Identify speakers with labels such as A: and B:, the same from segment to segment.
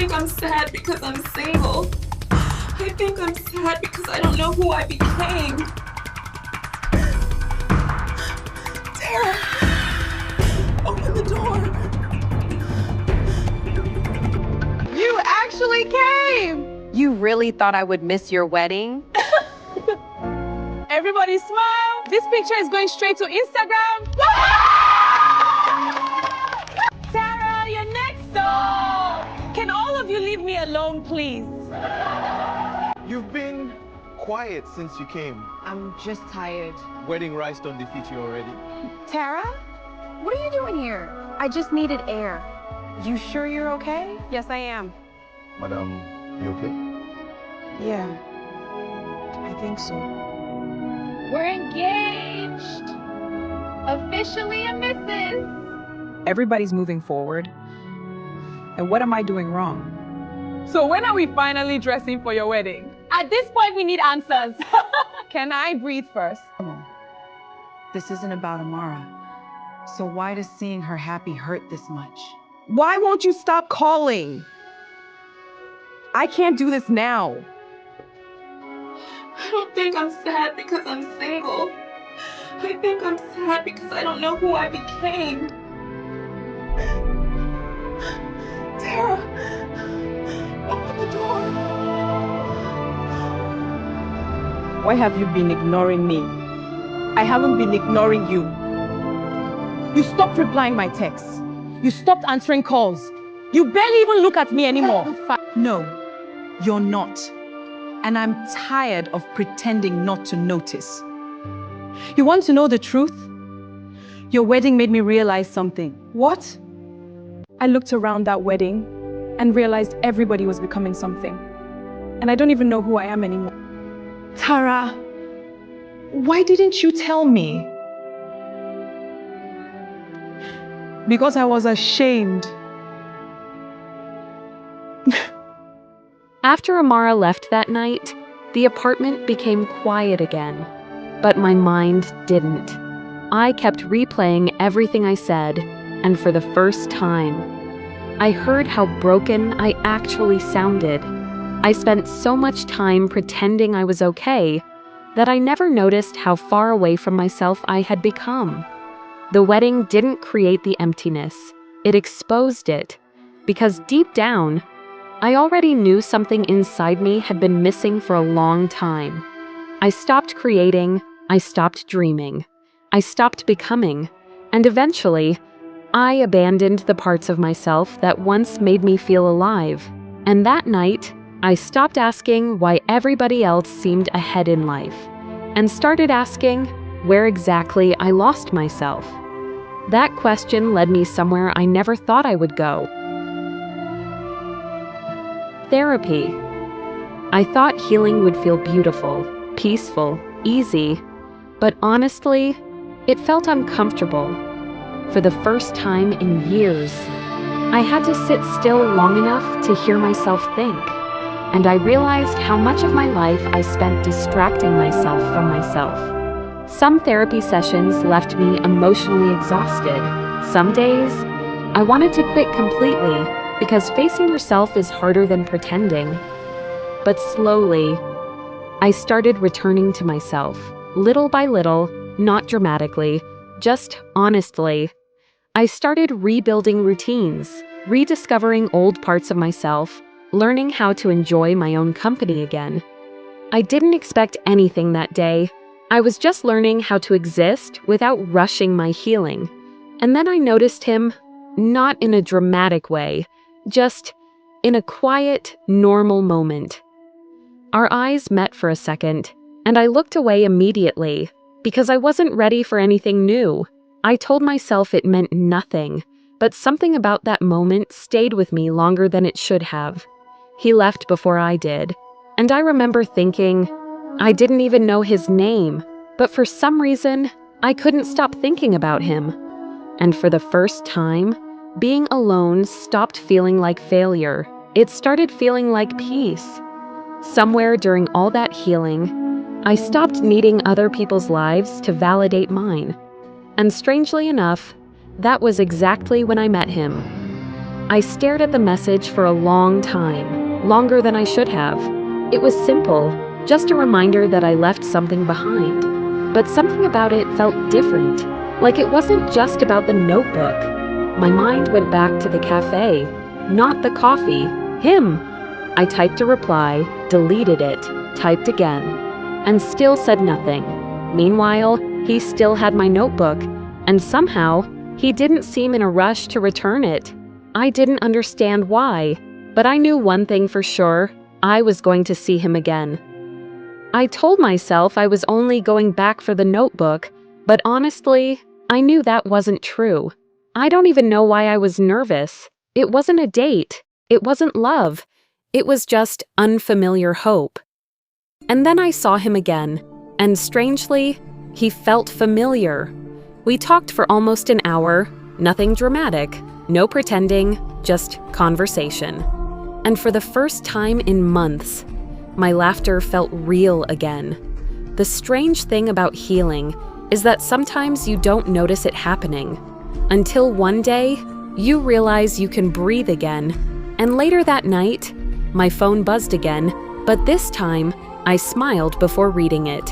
A: think I'm sad because I'm single. I think I'm sad because I don't know who I became. Tara! Open the door!
B: You actually came!
C: You really thought I would miss your wedding?
B: Everybody smile! This picture is going straight to Instagram! Tara, you're next door! Can all of you leave me alone, please?
D: You've been quiet since you came.
C: I'm just tired.
D: Wedding rice don't defeat you already.
C: Tara? What are you doing here? I just needed air. You sure you're okay?
B: Yes, I am.
D: Madam, you okay?
B: Yeah, I think so.
E: We're engaged. Officially a missus.
F: Everybody's moving forward. And what am I doing wrong?
B: So when are we finally dressing for your wedding? At this point, we need answers. Can I breathe first?
G: This isn't about Amara. So why does seeing her happy hurt this much?
F: Why won't you stop calling? I can't do this now.
A: I don't think I'm sad because I'm single. I think I'm sad because I don't know who I became. Tara, open the door.
F: Why have you been ignoring me? I haven't been ignoring you. You stopped replying my texts. You stopped answering calls. You barely even look at me anymore.
G: No, you're not. And I'm tired of pretending not to notice. You want to know the truth? Your wedding made me realize something.
F: What? I looked around that wedding and realized everybody was becoming something. And I don't even know who I am anymore. Tara, why didn't you tell me? Because I was ashamed.
H: After Amara left that night, the apartment became quiet again. But my mind didn't. I kept replaying everything I said, and for the first time, I heard how broken I actually sounded. I spent so much time pretending I was okay that I never noticed how far away from myself I had become. The wedding didn't create the emptiness, it exposed it, because deep down, I already knew something inside me had been missing for a long time. I stopped creating, I stopped dreaming, I stopped becoming, and eventually, I abandoned the parts of myself that once made me feel alive. And that night, I stopped asking why everybody else seemed ahead in life, and started asking where exactly I lost myself. That question led me somewhere I never thought I would go. Therapy. I thought healing would feel beautiful, peaceful, easy, but honestly, it felt uncomfortable. For the first time in years, I had to sit still long enough to hear myself think, and I realized how much of my life I spent distracting myself from myself. Some therapy sessions left me emotionally exhausted. Some days, I wanted to quit completely because facing yourself is harder than pretending. But slowly, I started returning to myself, little by little, not dramatically, just honestly. I started rebuilding routines, rediscovering old parts of myself, learning how to enjoy my own company again. I didn't expect anything that day. I was just learning how to exist without rushing my healing. And then I noticed him, not in a dramatic way, just in a quiet, normal moment. Our eyes met for a second, and I looked away immediately because I wasn't ready for anything new. I told myself it meant nothing, but something about that moment stayed with me longer than it should have. He left before I did, and I remember thinking, I didn't even know his name, but for some reason, I couldn't stop thinking about him. And for the first time, being alone stopped feeling like failure. It started feeling like peace. Somewhere during all that healing, I stopped needing other people's lives to validate mine. And strangely enough, that was exactly when I met him. I stared at the message for a long time, longer than I should have. It was simple, just a reminder that I left something behind. But something about it felt different, like it wasn't just about the notebook. My mind went back to the cafe, not the coffee, him. I typed a reply, deleted it, typed again, and still said nothing. Meanwhile, he still had my notebook, and somehow, he didn't seem in a rush to return it. I didn't understand why, but I knew one thing for sure: I was going to see him again. I told myself I was only going back for the notebook, but honestly, I knew that wasn't true. I don't even know why I was nervous. It wasn't a date. It wasn't love. It was just unfamiliar hope. And then I saw him again, and strangely, he felt familiar. We talked for almost an hour, nothing dramatic, no pretending, just conversation. And for the first time in months, my laughter felt real again. The strange thing about healing is that sometimes you don't notice it happening, until one day, you realize you can breathe again. And later that night, my phone buzzed again, but this time, I smiled before reading it.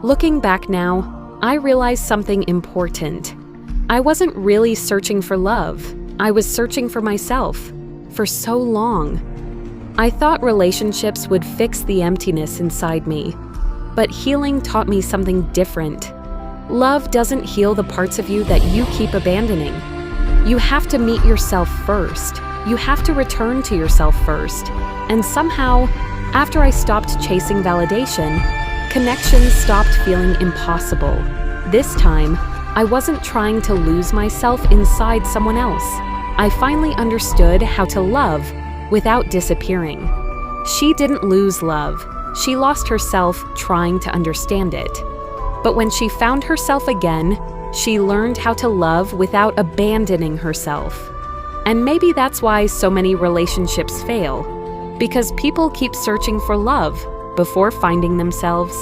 H: Looking back now, I realized something important. I wasn't really searching for love. I was searching for myself. For so long. I thought relationships would fix the emptiness inside me. But healing taught me something different. Love doesn't heal the parts of you that you keep abandoning. You have to meet yourself first. You have to return to yourself first. And somehow, after I stopped chasing validation, connections stopped feeling impossible. This time, I wasn't trying to lose myself inside someone else. I finally understood how to love without disappearing. She didn't lose love. She lost herself trying to understand it. But when she found herself again, she learned how to love without abandoning herself. And maybe that's why so many relationships fail, because people keep searching for love before finding themselves.